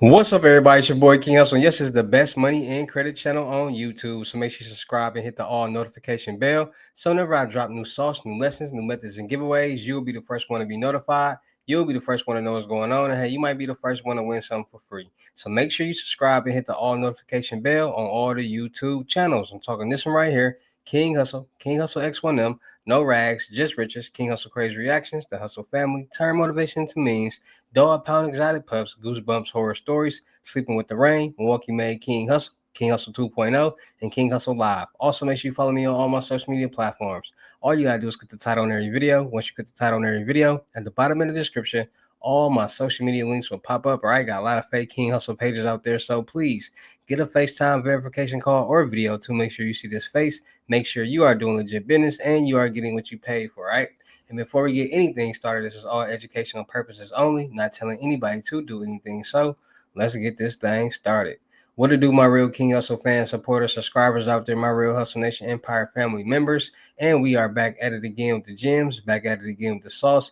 What's up, everybody? It's your boy King Hustle. Yes, it's the best money and credit channel on YouTube. So make sure you subscribe and hit the all notification bell. So whenever I drop new sauce, new lessons, new methods, and giveaways, you'll be the first one to be notified. You'll be the first one to know what's going on. And hey, you might be the first one to win something for free. So make sure you subscribe and hit the all notification bell on all the YouTube channels. I'm talking this one right here, King Hustle X1M. No rags, just riches. King Hustle Crazy Reactions, the Hustle Family, turn motivation into means. Dog Pound Exotic Pups, Goosebumps Horror Stories, Sleeping with the Rain, Milwaukee Made King Hustle, King Hustle 2.0, and King Hustle Live. Also, make sure you follow me on all my social media platforms. All you gotta do is click the title on every video. Once you click the title on every video, at the bottom of the description, all my social media links will pop up. All right, got a lot of fake King Hustle pages out there, so please get a FaceTime verification call or video to make sure you see this face. Make sure you are doing legit business and you are getting what you paid for. All right. And before we get anything started, this is all educational purposes only, not telling anybody to do anything. So let's get this thing started. What to do, my real King Hustle fans, supporters, subscribers out there, my real Hustle Nation Empire family members. And we are back at it again with the gems, back at it again with the sauce.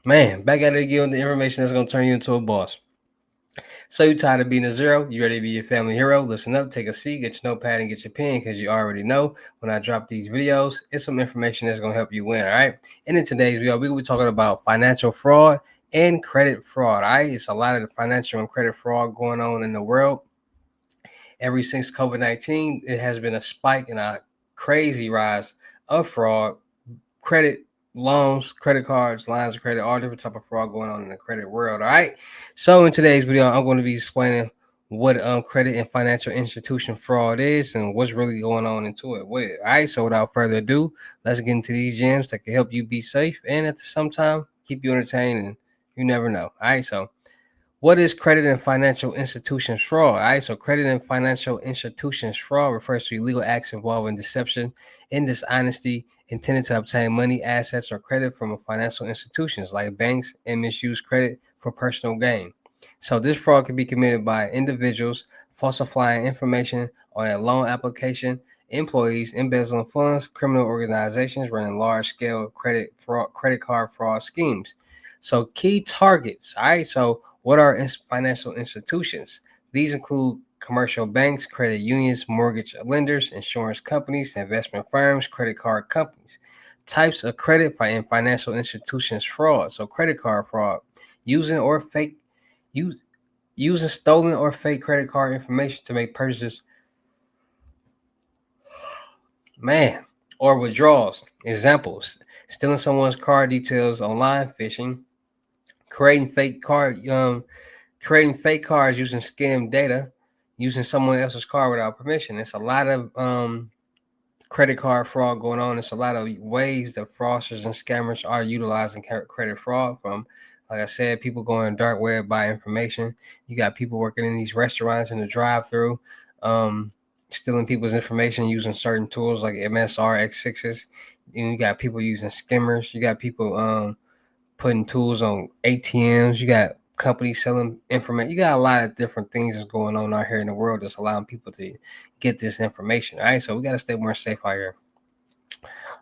Man, back at it again with the information that's going to turn you into a boss. So you tired of being a zero? You ready to be your family hero? Listen up, take a seat, get your notepad and get your pen because you already know when I drop these videos, it's some information that's going to help you win, all right? And in today's video, we will be talking about financial fraud and credit fraud, all right? It's a lot of the financial and credit fraud going on in the world. Ever since COVID-19, it has been a spike and a crazy rise of fraud, credit loans, credit cards, lines of credit, all different type of fraud going on in the credit world. All right. So in today's video, I'm going to be explaining what credit and financial institution fraud is and what's really going on into it with it. All right. So without further ado, let's get into these gems that can help you be safe and at the same time keep you entertained and you never know. All right. So what is credit and financial institutions fraud? All right, so credit and financial institutions fraud refers to illegal acts involving deception and dishonesty intended to obtain money, assets, or credit from financial institutions like banks and misuse credit for personal gain. So this fraud can be committed by individuals falsifying information on a loan application, employees embezzling funds, criminal organizations running large-scale credit card fraud schemes. So key targets. All right, so what are financial institutions? These include commercial banks, credit unions, mortgage lenders, insurance companies, investment firms, credit card companies. Types of credit and financial institutions fraud. So credit card fraud, using or fake use using stolen or fake credit card information to make purchases, man, or withdrawals. Examples: stealing someone's card details online, phishing, creating fake creating fake cards using scam data, using someone else's card without permission. It's a lot of credit card fraud going on. It's a lot of ways that fraudsters and scammers are utilizing credit fraud from. Like I said, people going dark web buy information. You got people working in these restaurants in the drive-through, stealing people's information using certain tools like MSR X6s. You got people using skimmers. You got people putting tools on ATMs. You got companies selling information. You got a lot of different things that's going on out here in the world that's allowing people to get this information. All right, so we got to stay more safe out here.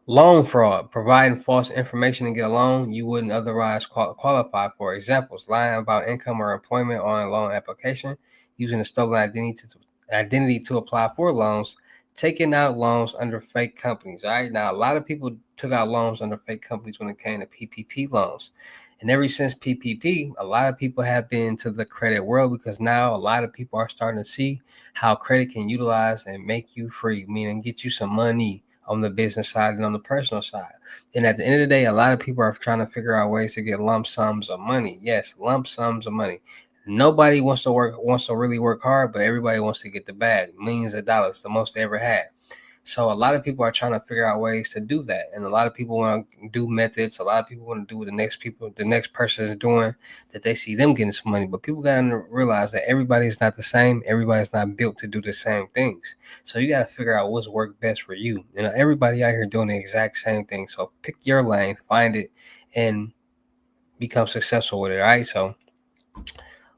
Loan fraud, providing false information to get a loan you wouldn't otherwise qualify for. Examples: lying about income or employment on a loan application, using a stolen identity to apply for loans, taking out loans under fake companies. All right, now a lot of people took out loans under fake companies when it came to PPP loans. And ever since PPP, a lot of people have been to the credit world because now a lot of people are starting to see how credit can utilize and make you free, meaning get you some money on the business side and on the personal side. And at the end of the day, a lot of people are trying to figure out ways to get lump sums of money. Yes, lump sums of money. Nobody wants to really work hard, but everybody wants to get the bag, millions of dollars, the most they ever had. So a lot of people are trying to figure out ways to do that, and a lot of people want to do methods. A lot of people want to do what the next person is doing, that they see them getting some money. But people got to realize that everybody is not the same. Everybody's not built to do the same things. So you got to figure out what's worked best for you. And everybody out here doing the exact same thing. So pick your lane, find it, and become successful with it. All right. So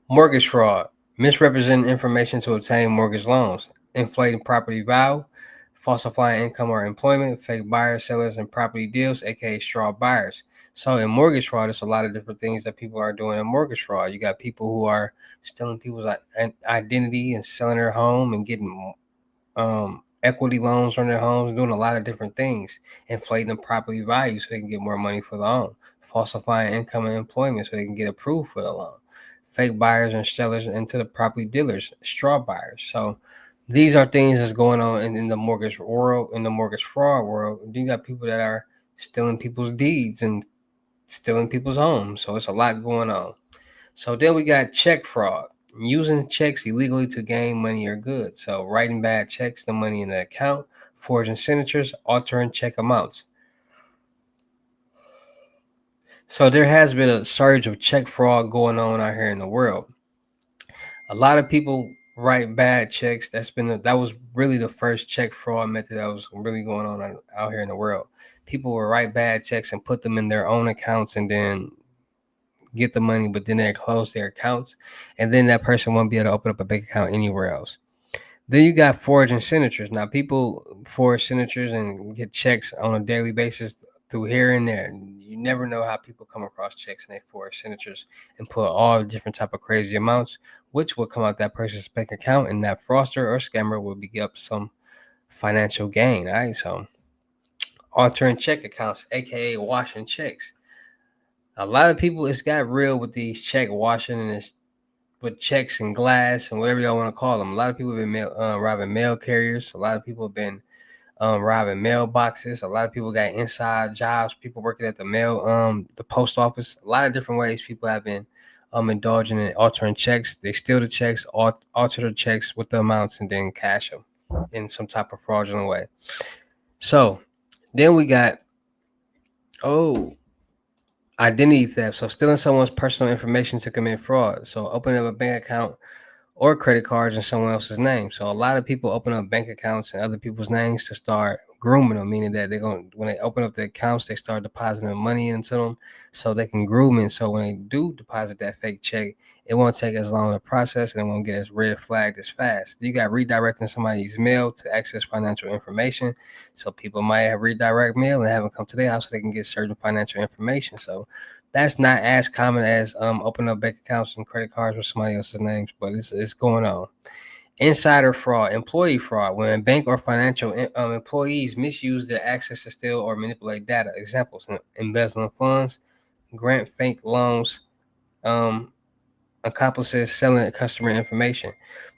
mortgage fraud, misrepresenting information to obtain mortgage loans, inflating property value, falsifying income or employment, fake buyers, sellers, and property deals, aka straw buyers. So in mortgage fraud, there's a lot of different things that people are doing in mortgage fraud. You got people who are stealing people's identity and selling their home and getting equity loans on their homes, doing a lot of different things, inflating the property value so they can get more money for the loan, falsifying income and employment so they can get approved for the loan, fake buyers and sellers into the property dealers, straw buyers. So these are things that's going on in the mortgage world, in the mortgage fraud world. You got people that are stealing people's deeds and stealing people's homes. So it's a lot going on. So then we got check fraud, using checks illegally to gain money or goods. So writing bad checks, the money in the account, forging signatures, altering check amounts. So there has been a surge of check fraud going on out here in the world. A lot of people write bad checks. That was really the first check fraud method that was really going on out here in the world. People would write bad checks and put them in their own accounts and then get the money, but then they close their accounts, and then that person won't be able to open up a bank account anywhere else. Then you got forging signatures. Now people forge signatures and get checks on a daily basis through here and there. You never know how people come across checks and they forge signatures and put all different type of crazy amounts, which will come out that person's bank account, and that fraudster or scammer will be up some financial gain. All right, so altering check accounts, aka washing checks. A lot of people, it's got real with these check washing and it's with checks and glass and whatever y'all want to call them. A lot of people have been robbing mail carriers. A lot of people have been robbing mailboxes. A lot of people got inside jobs. People working at the post office. A lot of different ways people have been indulging in altering checks. They steal the checks, alter the checks with the amounts, and then cash them in some type of fraudulent way. So then we got identity theft. So stealing someone's personal information to commit fraud. So opening up a bank account or credit cards in someone else's name. So a lot of people open up bank accounts in other people's names to start grooming them, meaning that they're going when they open up the accounts, they start depositing money into them so they can groom it. So when they do deposit that fake check, it won't take as long to process and it won't get as red flagged as fast. You got redirecting somebody's mail to access financial information. So people might have redirect mail and have them come to their house so they can get certain financial information. So that's not as common as opening up bank accounts and credit cards with somebody else's names, but it's going on. Insider fraud, employee fraud, when bank or financial employees misuse their access to steal or manipulate data. Examples: embezzling funds, grant fake loans, um, accomplices selling customer information.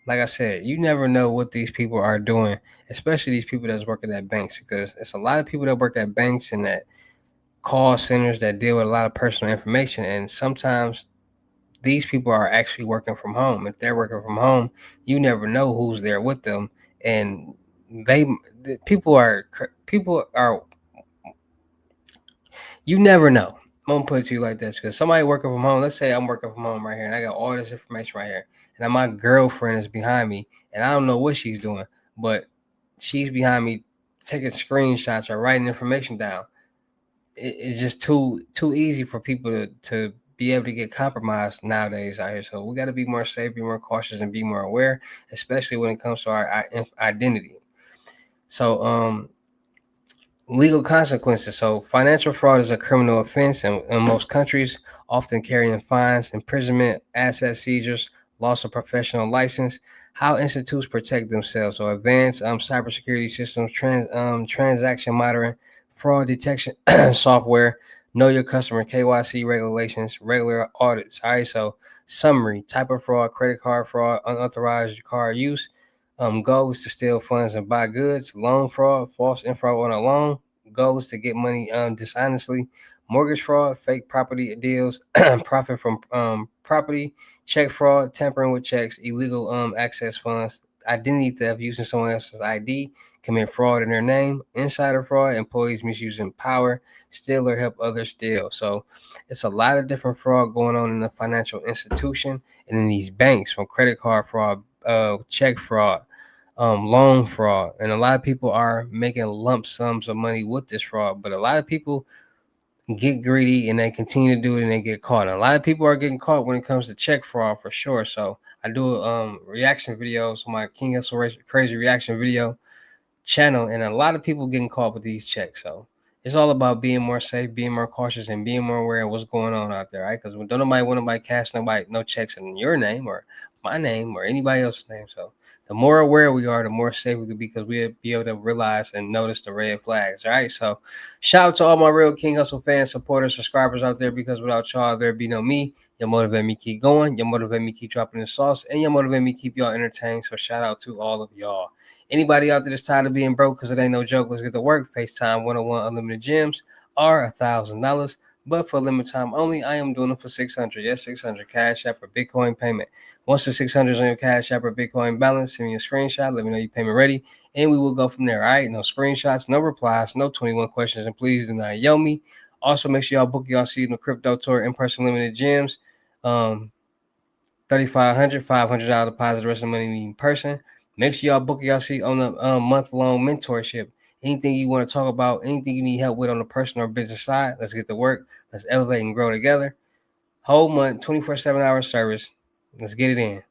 Like I said, you never know what these people are doing, especially these people that's working at banks, because it's a lot of people that work at banks and that call centers that deal with a lot of personal information, and sometimes these people are actually working from home. If they're working from home, you never know who's there with them, and they people are you never know. I'm gonna put it to you like this, because somebody working from home. Let's say I'm working from home right here, and I got all this information right here, and my girlfriend is behind me, and I don't know what she's doing, but she's behind me taking screenshots or writing information down. It's just too easy for people to be able to get compromised nowadays out here. So we got to be more safe, be more cautious, and be more aware, especially when it comes to our identity. So legal consequences. So financial fraud is a criminal offense in most countries, often carrying fines, imprisonment, asset seizures, loss of professional license. How institutes protect themselves. So advanced cybersecurity systems, transaction monitoring, fraud detection software, know your customer, KYC regulations, regular audits. All right, so summary: type of fraud, credit card fraud, unauthorized card use. Goal is to steal funds and buy goods. Loan fraud, false info on a loan. Goal is to get money dishonestly. Mortgage fraud, fake property deals, profit from property. Check fraud, tampering with checks, illegal access funds. Identity theft, using someone else's ID, commit fraud in their name. Insider fraud, employees misusing power, steal or help others steal. So it's a lot of different fraud going on in the financial institution and in these banks, from credit card fraud, check fraud, loan fraud, and a lot of people are making lump sums of money with this fraud. But a lot of people get greedy and they continue to do it and they get caught. And a lot of people are getting caught when it comes to check fraud for sure. So I do reaction videos on my King Hustle Crazy Reaction video channel, and a lot of people getting caught with these checks. So it's all about being more safe, being more cautious, and being more aware of what's going on out there, right? Because don't nobody want nobody cash no checks in your name or my name or anybody else's name. So the more aware we are, the more safe we could be because we'll be able to realize and notice the red flags, right? So shout out to all my real King Hustle fans, supporters, subscribers out there because without y'all, there'd be no me. You motivate me keep going. You motivate me keep dropping the sauce. And you motivate me keep y'all entertained. So shout out to all of y'all. Anybody out there that's tired of being broke because it ain't no joke, let's get to work. FaceTime 101 Unlimited Gems are $1,000. But for limited time only, I am doing them for 600. Yes, 600 Cash App for Bitcoin payment. Once the 600 is on your Cash App or Bitcoin balance, send me a screenshot. Let me know your payment ready, and we will go from there. All right, no screenshots, no replies, no 21 questions, and please do not yell me. Also, make sure y'all book y'all seat in the crypto tour in person limited gems. 3,500, $500 deposit, the rest of the money in person. Make sure y'all book y'all seat on the month-long mentorship. Anything you want to talk about, anything you need help with on the personal or business side, let's get to work. Let's elevate and grow together. Whole month, 24/7 hour service. Let's get it in.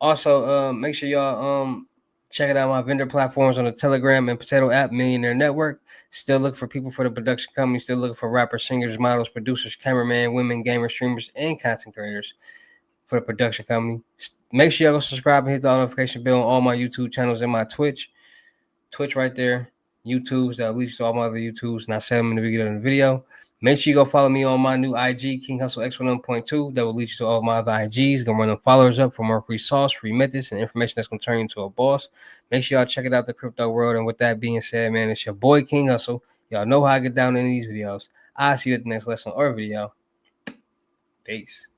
Also, make sure y'all check out my vendor platforms on the Telegram and Potato app, Millionaire Network. Still looking for people for the production company. Still looking for rappers, singers, models, producers, cameramen, women, gamers, streamers, and content creators for the production company. Make sure y'all go subscribe and hit the notification bell on all my YouTube channels and my Twitch right there. YouTube's that leads to all my other YouTubes, and I said them in the beginning of the video. Make sure you go follow me on my new IG, King Hustle X11.2. That will lead you to all my other IGs. Gonna run them followers up for more free sauce, free methods, and information that's gonna turn you into a boss. Make sure y'all check it out, the crypto world. And with that being said, man, it's your boy King Hustle. Y'all know how I get down in these videos. I'll see you at the next lesson or video. Peace.